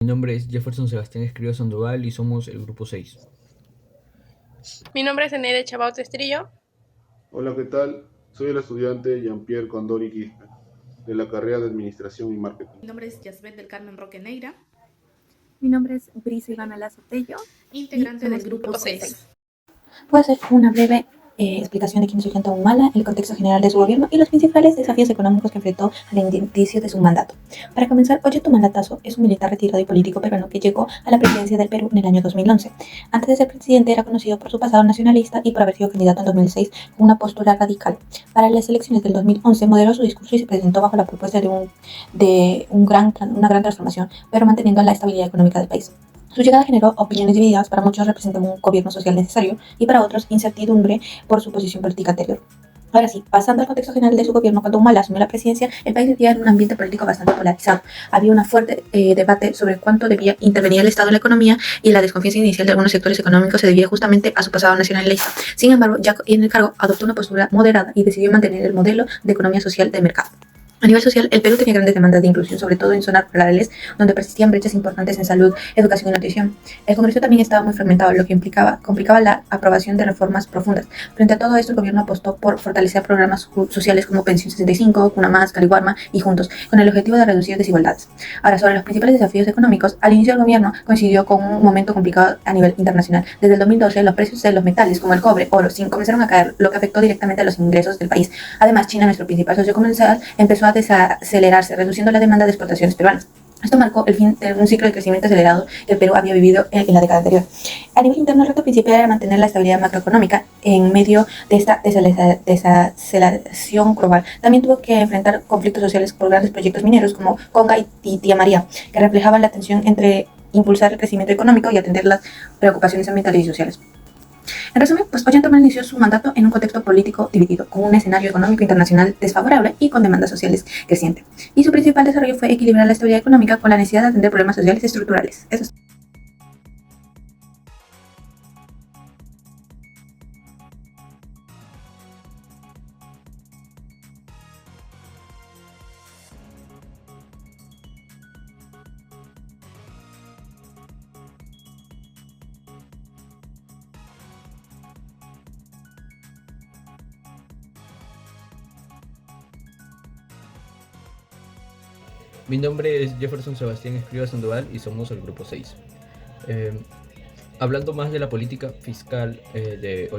Mi nombre es Jefferson Sebastián Escrivá Sandoval y somos el grupo 6. Mi nombre es Eneide Chabot Estrillo. Hola, ¿qué tal? Soy el estudiante Jean-Pierre Condori Quispe, de la carrera de Administración y Marketing. Mi nombre es Yasbet del Carmen Roque Neira, Mi nombre es Brisa Ivana Lazo Tello integrante del grupo 6. Voy a hacer una breve explicación de quién es Ollanta Humala, el contexto general de su gobierno y los principales desafíos económicos que enfrentó al inicio de su mandato. Para comenzar, Ollanta Humala Tazo es un militar retirado y político peruano que llegó a la presidencia del Perú en el año 2011. Antes de ser presidente era conocido por su pasado nacionalista y por haber sido candidato en 2006 con una postura radical. Para las elecciones del 2011 moderó su discurso y se presentó bajo la propuesta de una gran transformación, pero manteniendo la estabilidad económica del país. Su llegada generó opiniones divididas. Para muchos representaba un gobierno social necesario y para otros incertidumbre por su posición política anterior. Ahora sí, pasando al contexto general de su gobierno, cuando Humala asumió la presidencia, el país vivía en un ambiente político bastante polarizado. Había un fuerte debate sobre cuánto debía intervenir el Estado en la economía y la desconfianza inicial de algunos sectores económicos se debía justamente a su pasado nacionalista. Sin embargo, ya en el cargo adoptó una postura moderada y decidió mantener el modelo de economía social de mercado. A nivel social, el Perú tenía grandes demandas de inclusión, sobre todo en zonas rurales, donde persistían brechas importantes en salud, educación y nutrición. El Congreso también estaba muy fragmentado, lo que complicaba la aprobación de reformas profundas. Frente a todo esto, el gobierno apostó por fortalecer programas sociales como Pensión 65, Cuna Más, Caliwarma y Juntos, con el objetivo de reducir desigualdades. Ahora, sobre los principales desafíos económicos, al inicio del gobierno coincidió con un momento complicado a nivel internacional. Desde el 2012, los precios de los metales, como el cobre, oro, zinc, comenzaron a caer, lo que afectó directamente a los ingresos del país. Además, China, nuestro principal socio comercial, empezó a desacelerarse, reduciendo la demanda de exportaciones peruanas. Esto marcó el fin de un ciclo de crecimiento acelerado que el Perú había vivido en la década anterior. A nivel interno, el reto principal era mantener la estabilidad macroeconómica en medio de esta desaceleración global. También tuvo que enfrentar conflictos sociales por grandes proyectos mineros como Conga y Tía María, que reflejaban la tensión entre impulsar el crecimiento económico y atender las preocupaciones ambientales y sociales. En resumen, pues Ollanta inició su mandato en un contexto político dividido, con un escenario económico internacional desfavorable y con demandas sociales crecientes. Y su principal desarrollo fue equilibrar la estabilidad económica con la necesidad de atender problemas sociales estructurales. Eso es. Mi nombre es Jefferson Sebastián Escrivá Sandoval y somos el grupo 6. Hablando más de la política fiscal del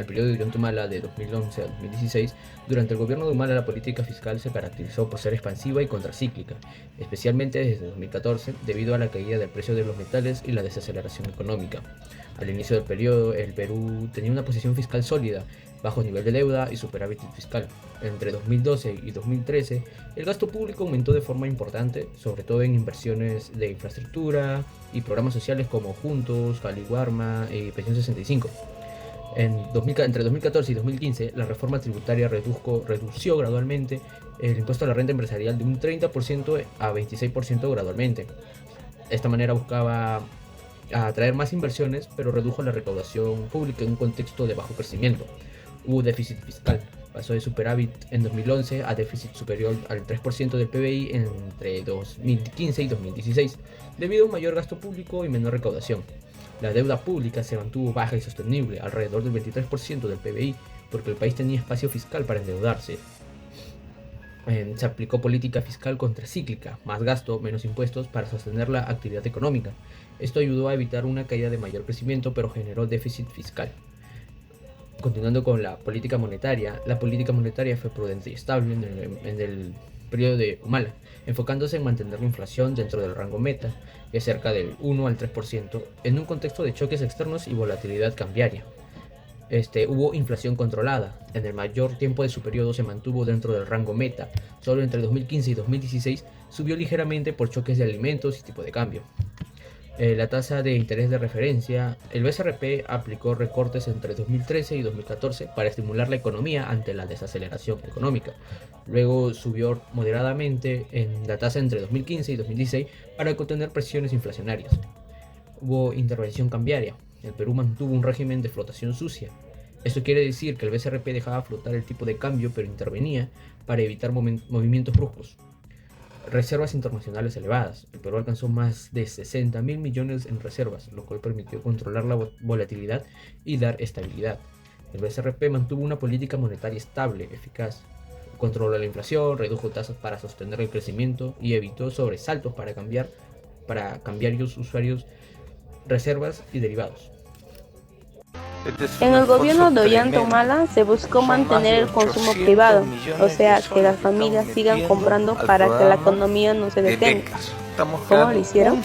periodo de Ollanta Humala de 2011 a 2016, durante el gobierno de Humala la política fiscal se caracterizó por ser expansiva y contracíclica, especialmente desde 2014 debido a la caída del precio de los metales y la desaceleración económica. Al inicio del periodo, el Perú tenía una posición fiscal sólida, bajo nivel de deuda y superávit fiscal. Entre 2012 y 2013, el gasto público aumentó de forma importante, sobre todo en inversiones de infraestructura y programas sociales como Juntos, Caliwarma y Pensión 65. Entre 2014 y 2015, la reforma tributaria redució gradualmente el impuesto a la renta empresarial de un 30% a 26% gradualmente. De esta manera buscaba atraer más inversiones, pero redujo la recaudación pública en un contexto de bajo crecimiento. Hubo déficit fiscal, pasó de superávit en 2011 a déficit superior al 3% del PBI entre 2015 y 2016, debido a un mayor gasto público y menor recaudación. La deuda pública se mantuvo baja y sostenible, alrededor del 23% del PBI, porque el país tenía espacio fiscal para endeudarse. Se aplicó política fiscal contracíclica, más gasto, menos impuestos para sostener la actividad económica. Esto ayudó a evitar una caída de mayor crecimiento, pero generó déficit fiscal. Continuando con la política monetaria fue prudente y estable en el periodo de Humala, enfocándose en mantener la inflación dentro del rango meta, que es cerca del 1 al 3%, en un contexto de choques externos y volatilidad cambiaria. Hubo inflación controlada. En el mayor tiempo de su periodo se mantuvo dentro del rango meta. Solo entre 2015 y 2016 subió ligeramente por choques de alimentos y tipo de cambio. La tasa de interés de referencia, el BCRP aplicó recortes entre 2013 y 2014 para estimular la economía ante la desaceleración económica. Luego subió moderadamente en la tasa entre 2015 y 2016 para contener presiones inflacionarias. Hubo intervención cambiaria. El Perú mantuvo un régimen de flotación sucia. Esto quiere decir que el BCRP dejaba flotar el tipo de cambio, pero intervenía para evitar movimientos bruscos. reservas internacionales elevadas. El Perú alcanzó más de 60.000 millones en reservas, lo cual permitió controlar la volatilidad y dar estabilidad. El BCRP mantuvo una política monetaria estable, eficaz. Controló la inflación, redujo tasas para sostener el crecimiento y evitó sobresaltos para cambiarios usuarios, reservas y derivados. En el gobierno de Ollanta Humala se buscó mantener el consumo privado, o sea, que las familias sigan comprando para que la economía no se detenga. ¿Cómo lo hicieron?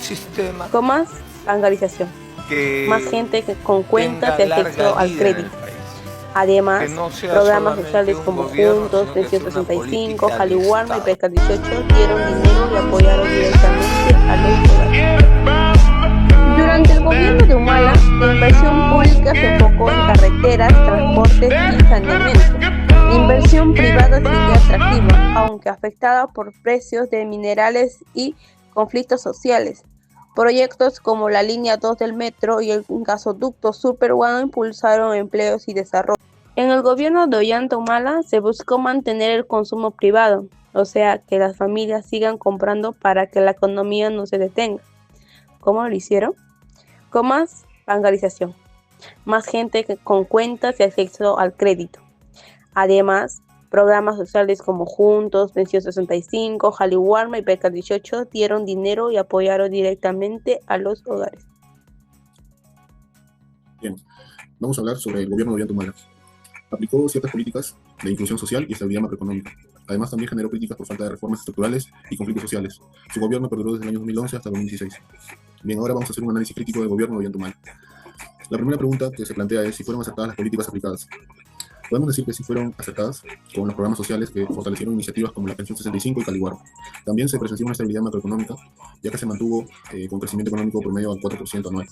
Con más bancarización, más gente con cuentas y acceso al crédito. Además, programas sociales como Juntos, Pensión 65, Jaliwarma y Pesca 18 dieron dinero y apoyaron directamente a los hogares. Durante el gobierno de Humala, la inversión pública se enfocó en carreteras, transportes y saneamiento. La inversión privada sigue atractiva, aunque afectada por precios de minerales y conflictos sociales. Proyectos como la línea 2 del metro y el gasoducto sur peruano impulsaron empleos y desarrollo. En el gobierno de Ollanta Humala se buscó mantener el consumo privado, o sea, que las familias sigan comprando para que la economía no se detenga. ¿Cómo lo hicieron? Con más bancarización, más gente con cuentas y acceso al crédito. Además, programas sociales como Juntos, Pensión 65, Jaliwarma y Pesca 18 dieron dinero y apoyaron directamente a los hogares. Bien, vamos a hablar sobre el gobierno de Ollanta Humala. Aplicó ciertas políticas de inclusión social y estabilidad macroeconómica. Además, también generó críticas por falta de reformas estructurales y conflictos sociales. Su gobierno perduró desde el año 2011 hasta el 2016. Bien, ahora vamos a hacer un análisis crítico del gobierno de Ollanta Humala. La primera pregunta que se plantea es si fueron acertadas las políticas aplicadas. Podemos decir que sí fueron acertadas con los programas sociales que fortalecieron iniciativas como la Pensión 65 y Caliwarma. También se presenció una estabilidad macroeconómica, ya que se mantuvo con crecimiento económico promedio al 4% anual.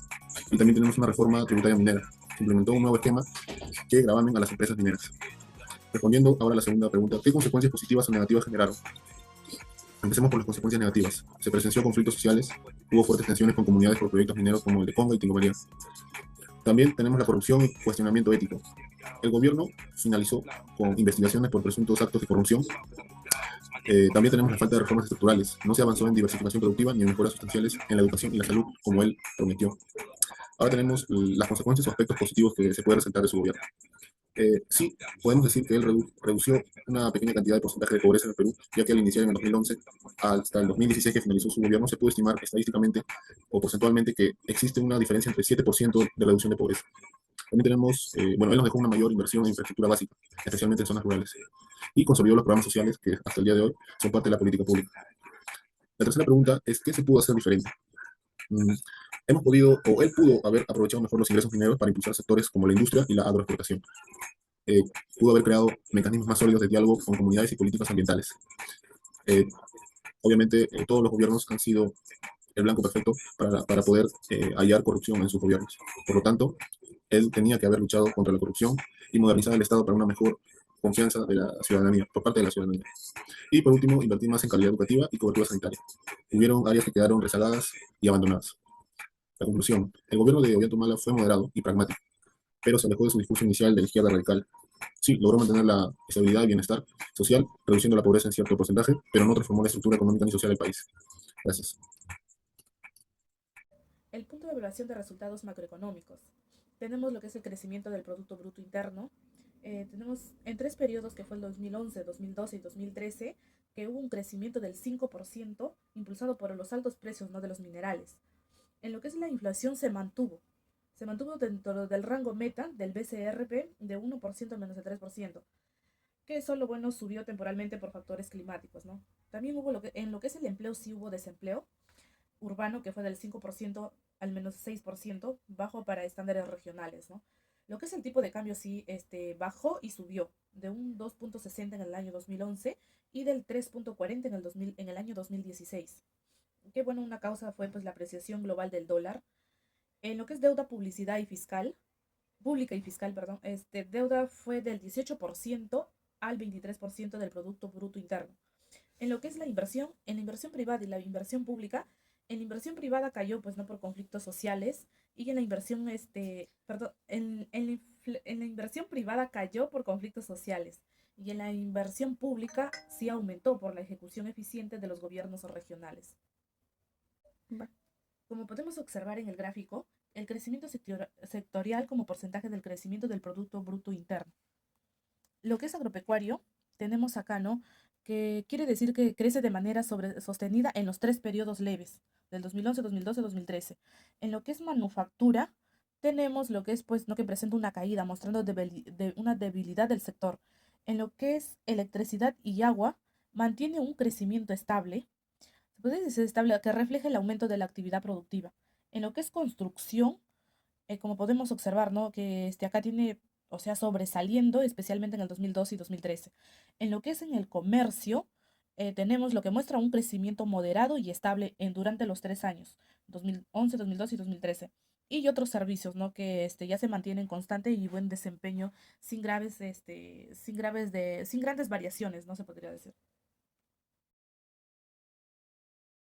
Y también tenemos una reforma tributaria minera. Se implementó un nuevo esquema que gravamen a las empresas mineras. Respondiendo ahora a la segunda pregunta, ¿qué consecuencias positivas o negativas generaron? Empecemos por las consecuencias negativas. Se presenció conflictos sociales, hubo fuertes tensiones con comunidades por proyectos mineros como el de Conga y Tingomaría. También tenemos la corrupción y cuestionamiento ético. El gobierno finalizó con investigaciones por presuntos actos de corrupción. También tenemos la falta de reformas estructurales. No se avanzó en diversificación productiva ni en mejoras sustanciales en la educación y la salud, como él prometió. Ahora tenemos las consecuencias o aspectos positivos que se puede resaltar de su gobierno. Sí, podemos decir que él redució una pequeña cantidad de porcentaje de pobreza en el Perú, ya que al iniciar en el 2011 hasta el 2016 que finalizó su gobierno, se pudo estimar estadísticamente o porcentualmente que existe una diferencia entre 7% de reducción de pobreza. También tenemos, él nos dejó una mayor inversión en infraestructura básica, especialmente en zonas rurales, y consolidó los programas sociales que hasta el día de hoy son parte de la política pública. La tercera pregunta es, ¿qué se pudo hacer diferente? Hemos podido, o él pudo haber aprovechado mejor los ingresos mineros para impulsar sectores como la industria y la agroexportación. Pudo haber creado mecanismos más sólidos de diálogo con comunidades y políticas ambientales. Obviamente, todos los gobiernos han sido el blanco perfecto para poder hallar corrupción en sus gobiernos. Por lo tanto, él tenía que haber luchado contra la corrupción y modernizar el Estado para una mejor confianza de la ciudadanía, por parte de la ciudadanía. Y por último, invertir más en calidad educativa y cobertura sanitaria. Hubieron áreas que quedaron rezagadas y abandonadas. La conclusión, el gobierno de Ollanta Humala fue moderado y pragmático, pero se alejó de su discurso inicial de la izquierda radical. Sí, logró mantener la estabilidad y bienestar social, reduciendo la pobreza en cierto porcentaje, pero no transformó la estructura económica ni social del país. Gracias. El punto de evaluación de resultados macroeconómicos. Tenemos lo que es el crecimiento del Producto Bruto Interno. Tenemos en 3 periodos, que fue el 2011, 2012 y 2013, que hubo un crecimiento del 5%, impulsado por los altos precios, ¿no?, de los minerales. En lo que es la inflación se mantuvo dentro del rango meta del BCRP de 1% al menos de 3%, que solo, bueno, subió temporalmente por factores climáticos, ¿no? También hubo en lo que es el empleo, sí hubo desempleo urbano, que fue del 5% al menos 6%, bajo para estándares regionales, ¿no? Lo que es el tipo de cambio sí bajó y subió de un 2.60 en el año 2011 y del 3.40 en el año 2016. Que bueno, una causa fue pues la apreciación global del dólar. En lo que es deuda pública y fiscal, perdón, deuda fue del 18% al 23% del Producto Bruto Interno. En lo que es la inversión, en la inversión privada y la inversión pública, en la inversión privada cayó pues no por conflictos sociales, y en la inversión, en la inversión privada cayó por conflictos sociales, Y en la inversión pública sí aumentó por la ejecución eficiente de los gobiernos regionales. Como podemos observar en el gráfico, el crecimiento sectorial como porcentaje del crecimiento del Producto Bruto Interno. Lo que es agropecuario, tenemos acá, ¿no? Que quiere decir que crece de manera sostenida en los 3 periodos leves, del 2011, 2012, 2013. En lo que es manufactura, tenemos lo que es, pues, ¿no? Que presenta una caída, mostrando una debilidad del sector. En lo que es electricidad y agua, mantiene un crecimiento estable, se puede decir estable, que refleja el aumento de la actividad productiva. En lo que es construcción, como podemos observar, ¿no? Que acá tiene, o sea, sobresaliendo, especialmente en el 2012 y 2013. En lo que es en el comercio, tenemos lo que muestra un crecimiento moderado y estable durante los 3 años, 2011, 2012 y 2013. Y otros servicios, ¿no? Que ya se mantienen constante y buen desempeño sin grandes variaciones, ¿no? Se podría decir.